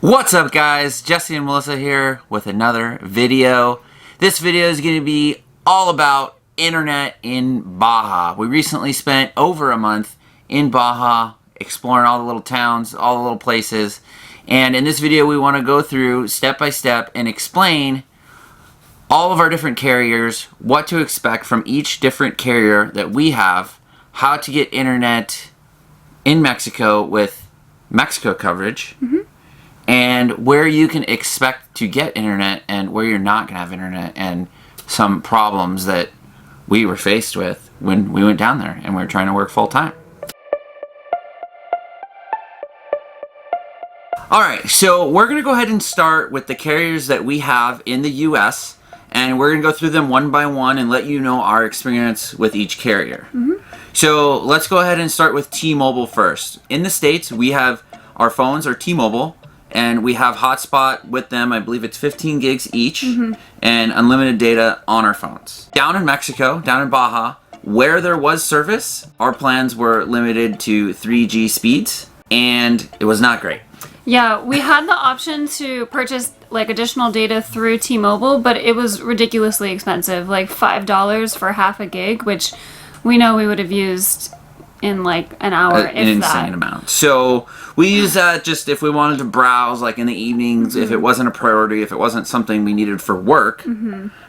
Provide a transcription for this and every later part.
What's up guys, Jesse and Melissa here with another video. This video is going to be all about internet in Baja. We recently spent over a month in Baja exploring all the little towns, all the little places, and in this video we want to go through step by step and explain all of our different carriers, what to expect from each different carrier that we have, how to get internet in Mexico with Mexico coverage, and where you can expect to get internet and where you're not going to have internet, and some problems that we were faced with when we went down there and we were trying to work full time. Alright, so we're going to go ahead and start with the carriers that we have in the US, and we're going to go through them one by one and let you know our experience with each carrier. So let's go ahead and start with T-Mobile first. In the States, we have our phones are T-Mobile, and we have hotspot with them. I believe it's 15 gigs each, and unlimited data on our phones. Down in Mexico, down in Baja, where there was service, our plans were limited to 3G speeds, and it was not great. Yeah, we had the option to purchase like additional data through T-Mobile, but it was ridiculously expensive, like $5 for half a gig, which we know we would have used in like an hour, An insane amount. So we use that just if we wanted to browse, like in the evenings, if it wasn't a priority, if it wasn't something we needed for work.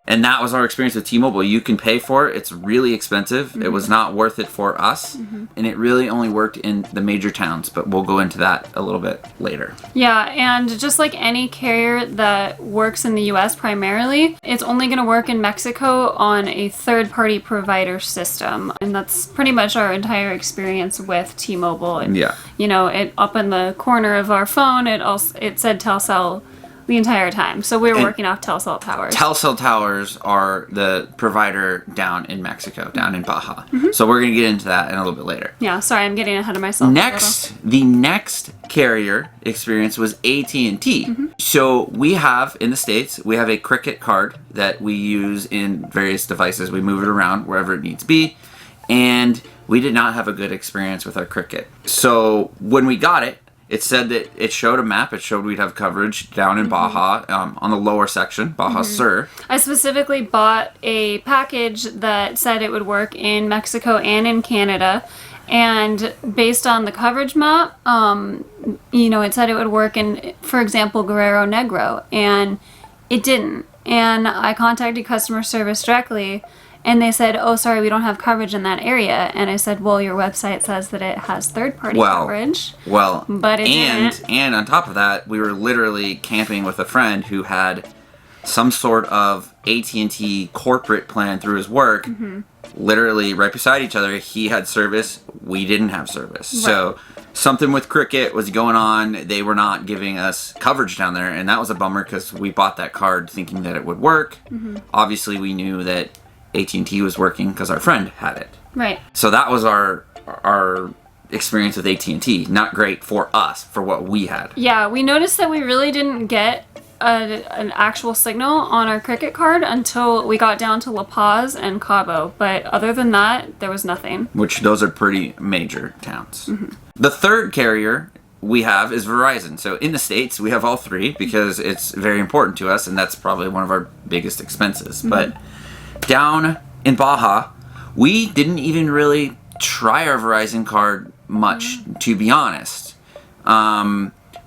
And that was our experience with T-Mobile. You can pay for it. It's really expensive. It was not worth it for us. And it really only worked in the major towns, but we'll go into that a little bit later. Yeah, and just like any carrier that works in the US primarily, it's only going to work in Mexico on a third-party provider system. And that's pretty much our entire experience with T-Mobile. And, Yeah. you know, it up in the corner of our phone, it said Telcel the entire time. So we were working off Telcel towers. Telcel towers are the provider down in Mexico, down in Baja. So we're going to get into that in a little bit later. Yeah, sorry, I'm getting ahead of myself. The next carrier experience was AT&T. So we have, in the States, we have a Cricket card that we use in various devices. We move it around wherever it needs to be. And we did not have a good experience with our Cricket. So when we got it, it said that it showed a map. It showed we'd have coverage down in Baja, on the lower section, Baja Sur. I specifically bought a package that said it would work in Mexico and in Canada. And based on the coverage map, you know, it said it would work in, for example, Guerrero Negro. And it didn't. And I contacted customer service directly. And they said, oh, sorry, we don't have coverage in that area. And I said, well, your website says that it has third-party coverage. Well, but it didn't. And on top of that, we were literally camping with a friend who had some sort of AT&T corporate plan through his work. Literally right beside each other. He had service. We didn't have service. Right. So something with Cricket was going on. They were not giving us coverage down there. And that was a bummer because we bought that card thinking that it would work. Obviously, we knew that AT&T was working because our friend had it. Right. So that was our experience with AT&T. Not great for us, for what we had. Yeah, we noticed that we really didn't get an actual signal on our Cricket card until we got down to La Paz and Cabo. But other than that, there was nothing. Which those are pretty major towns. The third carrier we have is Verizon. So in the States, we have all three because it's very important to us, and that's probably one of our biggest expenses. But down in Baja, we didn't even really try our Verizon card much, to be honest.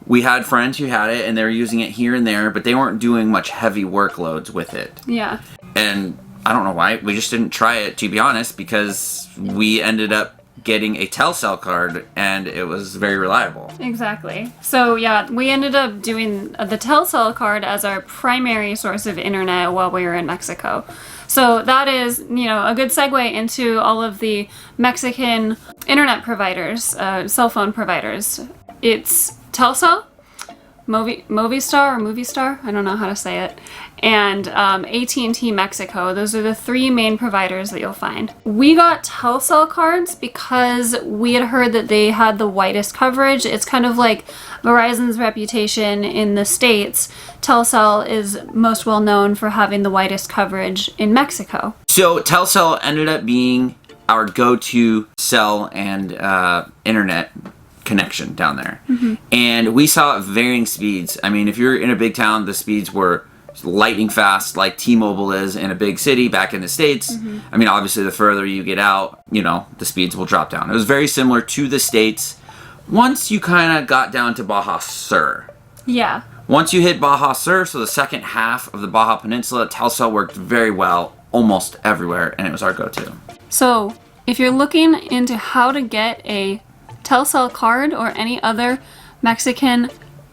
We had friends who had it, and they were using it here and there, but they weren't doing much heavy workloads with it. Yeah. And I don't know why. We just didn't try it, to be honest, because we ended up getting a Telcel card, and it was very reliable. Exactly. So yeah, we ended up doing the Telcel card as our primary source of internet while we were in Mexico. So that is, you know, a good segue into all of the Mexican internet providers, cell phone providers. It's Telcel, Movistar, I don't know how to say it, and AT&T Mexico. Those are the three main providers that you'll find. We got Telcel cards because we had heard that they had the widest coverage. It's kind of like Verizon's reputation in the States. Telcel is most well known for having the widest coverage in Mexico. So Telcel ended up being our go-to cell and internet connection down there. And we saw varying speeds. I mean, if you're in a big town, the speeds were lightning fast, like T-Mobile is in a big city back in the States. I mean, obviously, the further you get out, you know, the speeds will drop down. It was very similar to the States once you kind of got down to Baja Sur. Yeah. Once you hit Baja Sur, so the second half of the Baja Peninsula, Telcel worked very well almost everywhere, and it was our go-to. So, if you're looking into how to get a Telcel card or any other Mexican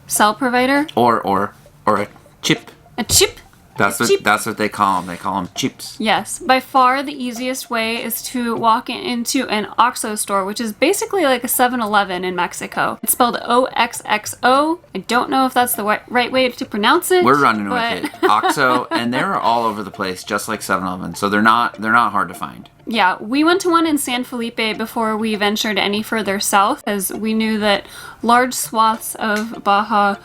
cell provider, Or a chip. a chip. That's what they call them. They call them chips. Yes, by far the easiest way is to walk into an OXXO store, which is basically like a 7-Eleven in Mexico. It's spelled OXXO. I don't know if that's the right way to pronounce it. We're running with it. OXXO, and they're all over the place, just like 7-Eleven. So they're not hard to find. Yeah, we went to one in San Felipe before we ventured any further south, as we knew that large swaths of Baja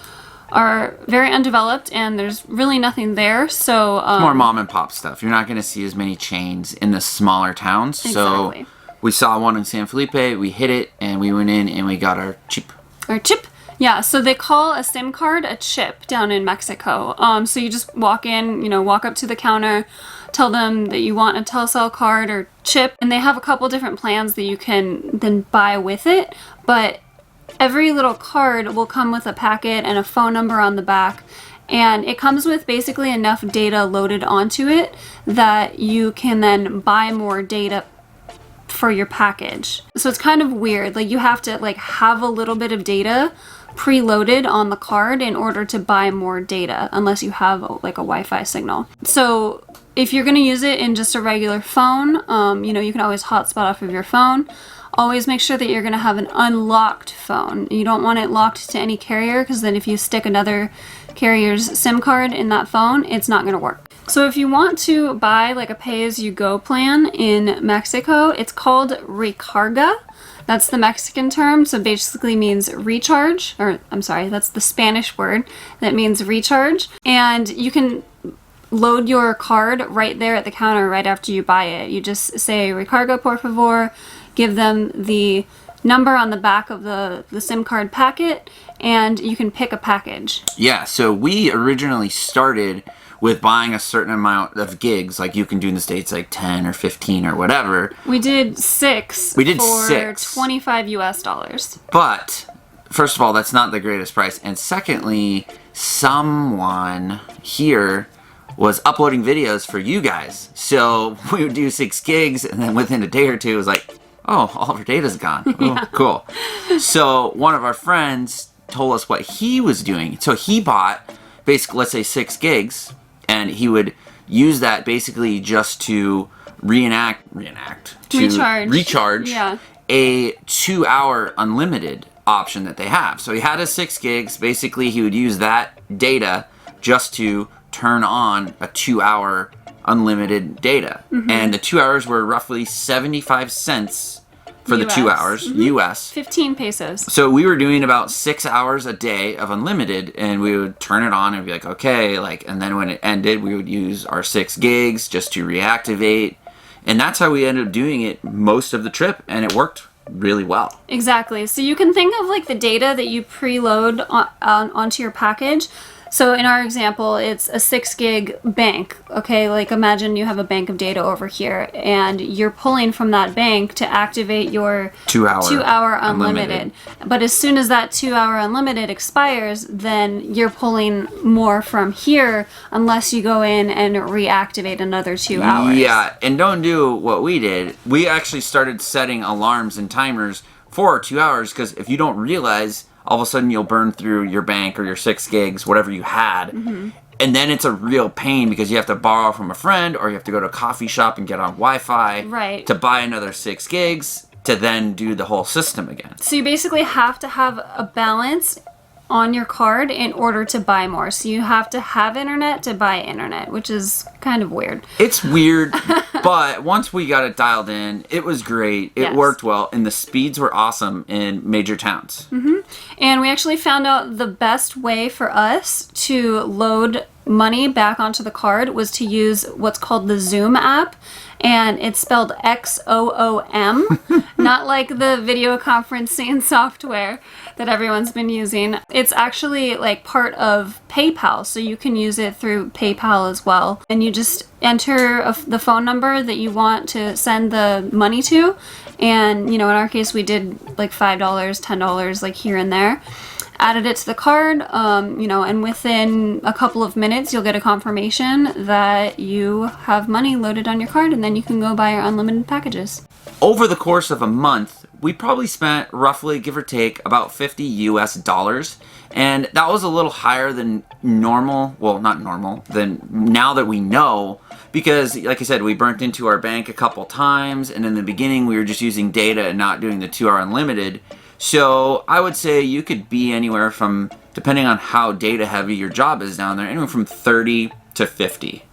are very undeveloped and there's really nothing there. So More mom and pop stuff. You're not going to see as many chains in the smaller towns. Exactly. So we saw one in San Felipe, we hit it, and we went in and we got our chip. Our chip. Yeah, so they call a SIM card a chip down in Mexico. So you just walk in, walk up to the counter, tell them that you want a Telcel card or chip, and they have a couple different plans that you can then buy with it. But every little card will come with a packet and a phone number on the back, and it comes with basically enough data loaded onto it that you can then buy more data for your package. So it's kind of weird. Like, you have to have a little bit of data preloaded on the card in order to buy more data, unless you have a Wi-Fi signal. So if you're going to use it in just a regular phone, you can always hotspot off of your phone. Always make sure that you're going to have an unlocked phone. You don't want it locked to any carrier, because then if you stick another carrier's SIM card in that phone, it's not going to work. So if you want to buy a pay-as-you-go plan in Mexico, it's called Recarga. That's the Mexican term, so basically means recharge, that's the Spanish word that means recharge. And you can load your card right there at the counter right after you buy it. You just say, Recarga, por favor, give them the number on the back of the SIM card packet, and you can pick a package. Yeah, so we originally started with buying a certain amount of gigs, like you can do in the States, like 10 or 15 or whatever. We did six. We did for six. $25 US. But, first of all, that's not the greatest price. And secondly, someone here was uploading videos for you guys. So we would do 6 gigs, and then within a day or two, it was like, oh, all of our data's gone. Oh, cool. So one of our friends told us what he was doing. So he bought, basically, let's say 6 gigs, and he would use that basically just to recharge Yeah. a 2-hour unlimited option that they have. So he had his 6 gigs. Basically, he would use that data just to turn on a 2-hour unlimited data. And the 2 hours were roughly 75 cents for the 2 hours, US. 15 pesos. So we were doing about 6 hours a day of unlimited, and we would turn it on and be like, okay, and then when it ended, we would use our 6 gigs just to reactivate. And that's how we ended up doing it most of the trip, and it worked really well. Exactly. So you can think of the data that you preload onto your package. So in our example, it's a 6 gig bank. Okay, imagine you have a bank of data over here, and you're pulling from that bank to activate your 2-hour unlimited. But as soon as that 2-hour unlimited expires, then you're pulling more from here, unless you go in and reactivate another 2 hours. Yeah, and don't do what we did. We actually started setting alarms and timers for 2 hours, because if you don't realize, all of a sudden you'll burn through your bank or your 6 gigs, whatever you had. And then it's a real pain, because you have to borrow from a friend, or you have to go to a coffee shop and get on Wi-Fi to buy another 6 gigs to then do the whole system again. So you basically have to have a balance on your card in order to buy more. So you have to have internet to buy internet, which is kind of weird. It's weird, but once we got it dialed in, it was great. It worked well, and the speeds were awesome in major towns. And we actually found out the best way for us to load money back onto the card was to use what's called the Zoom app, and it's spelled XOOM, not like the video conferencing software that everyone's been using. It's actually like part of PayPal, so you can use it through PayPal as well. And you just enter the phone number that you want to send the money to, and in our case we did like $5, $10, like here and there. Added it to the card, and within a couple of minutes you'll get a confirmation that you have money loaded on your card, and then you can go buy your unlimited packages. Over the course of a month, we probably spent roughly, give or take, about $50 US, and that was a little higher than normal. Well, not normal, than now that we know, because like I said, we burnt into our bank a couple times, and in the beginning we were just using data and not doing the 2-hour unlimited. So I would say you could be anywhere from, depending on how data heavy your job is down there, anywhere from 30 to 50.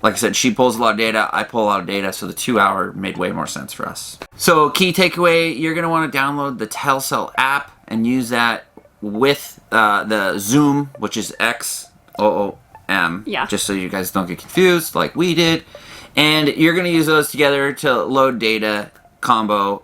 Like I said, she pulls a lot of data, I pull a lot of data, so the 2-hour made way more sense for us. So key takeaway, you're going to want to download the Telcel app and use that with the Zoom, which is XOOM, just so you guys don't get confused like we did. And you're going to use those together to load data combo,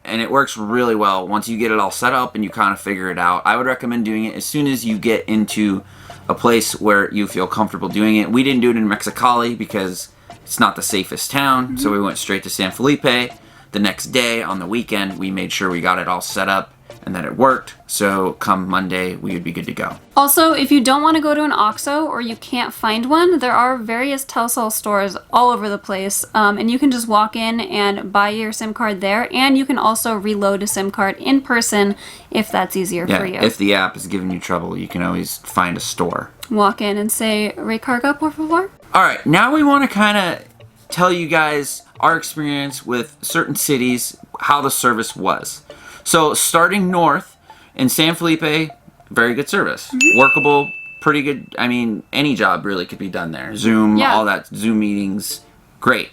and it works really well once you get it all set up and you kind of figure it out. I would recommend doing it as soon as you get into a place where you feel comfortable doing it. We didn't do it in Mexicali because it's not the safest town, so we went straight to San Felipe. The next day on the weekend we made sure we got it all set up and that it worked, so come Monday we would be good to go. Also, if you don't want to go to an OXXO or you can't find one, there are various Telcel stores all over the place, and you can just walk in and buy your SIM card there, and you can also reload a SIM card in person if that's easier for you. If the app is giving you trouble, you can always find a store. Walk in and say, "Recarga, por favor." Alright, now we want to kind of tell you guys our experience with certain cities, how the service was. So starting north in San Felipe, very good service. Workable, pretty good. I mean, any job really could be done there. Zoom, all that, Zoom meetings, great.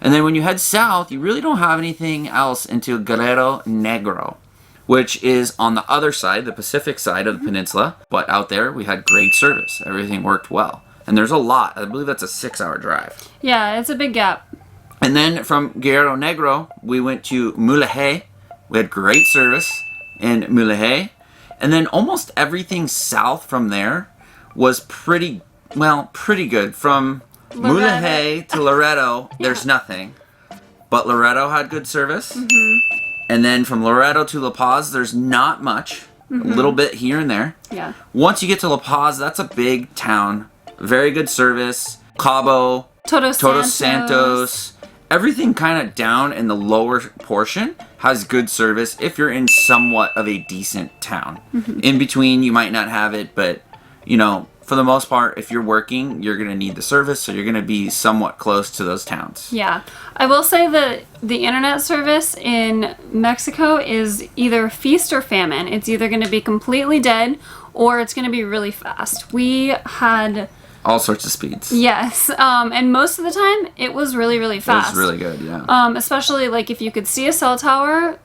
And then when you head south, you really don't have anything else until Guerrero Negro, which is on the other side, the Pacific side of the peninsula. But out there, we had great service. Everything worked well. And there's a lot. I believe that's a 6-hour drive. Yeah, it's a big gap. And then from Guerrero Negro, we went to Mulegé. We had great service in Mulegé. And then almost everything south from there was pretty good. From Mulegé to Loreto, there's nothing. But Loreto had good service. And then from Loreto to La Paz, there's not much. A little bit here and there. Yeah. Once you get to La Paz, that's a big town. Very good service. Cabo, Todos Santos. Everything kind of down in the lower portion has good service if you're in somewhat of a decent town. In between, you might not have it, but, for the most part, if you're working, you're going to need the service, so you're going to be somewhat close to those towns. Yeah. I will say that the internet service in Mexico is either feast or famine. It's either going to be completely dead or it's going to be really fast. We had all sorts of speeds. Yes, and most of the time it was really, really fast. It was really good, yeah. Especially like if you could see a cell tower,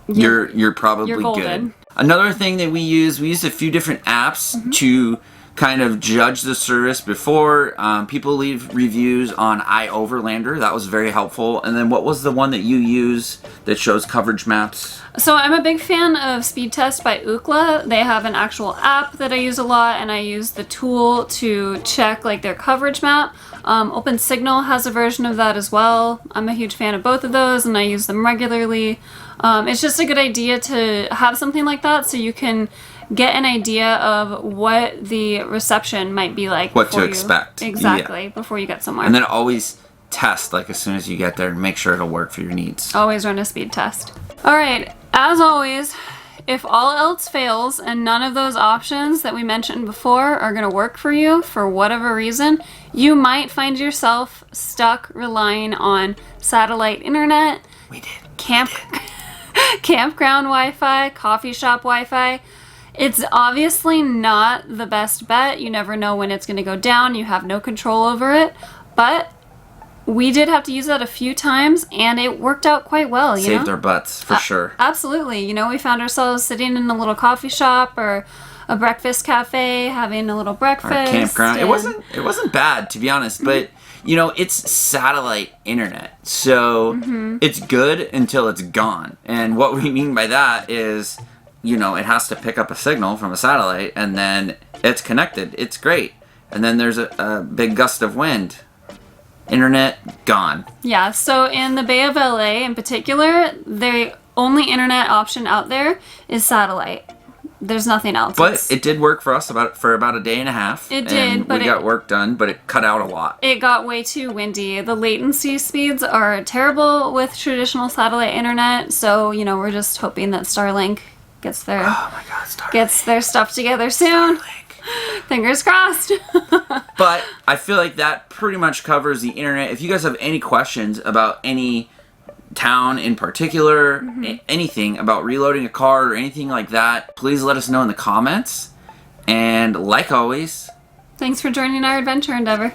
you're probably golden. Good. Another thing that we used a few different apps to kind of judge the service before. People leave reviews on iOverlander. That was very helpful. And then what was the one that you use that shows coverage maps? So I'm a big fan of Speed Test by Ookla. They have an actual app that I use a lot, and I use the tool to check like their coverage map. OpenSignal has a version of that as well. I'm a huge fan of both of those, and I use them regularly. It's just a good idea to have something like that so you can get an idea of what the reception might be like. What to expect. Exactly, before you get somewhere. And then always test, like as soon as you get there, and make sure it'll work for your needs. Always run a speed test. All right, as always, if all else fails and none of those options that we mentioned before are going to work for you for whatever reason, you might find yourself stuck relying on satellite internet. We did. Campground Wi-Fi, coffee shop Wi-Fi. It's obviously not the best bet. You never know when it's going to go down. You have no control over it. But we did have to use that a few times, and it worked out quite well. Saved our butts, for sure. Absolutely. We found ourselves sitting in a little coffee shop or a breakfast cafe, having a little breakfast. Or a campground. and- It wasn't bad, to be honest, but you know, it's satellite internet. So it's good until it's gone. And what we mean by that is, you know, it has to pick up a signal from a satellite and then it's connected. It's great. And then there's a big gust of wind. Internet gone. Yeah, so in the Bay of LA in particular, the only internet option out there is satellite. There's nothing else. But it did work for us for about a day and a half. It did, and but we got work done, but it cut out a lot. It got way too windy. The latency speeds are terrible with traditional satellite internet, so, you know, we're just hoping that Starlink gets their Oh my God, Starlink. gets their stuff together soon. Starlink. Fingers crossed. But I feel like that pretty much covers the internet. If you guys have any questions about any town in particular, anything about reloading a card or anything like that, please let us know in the comments. And like always, Thanks for joining our adventure endeavor.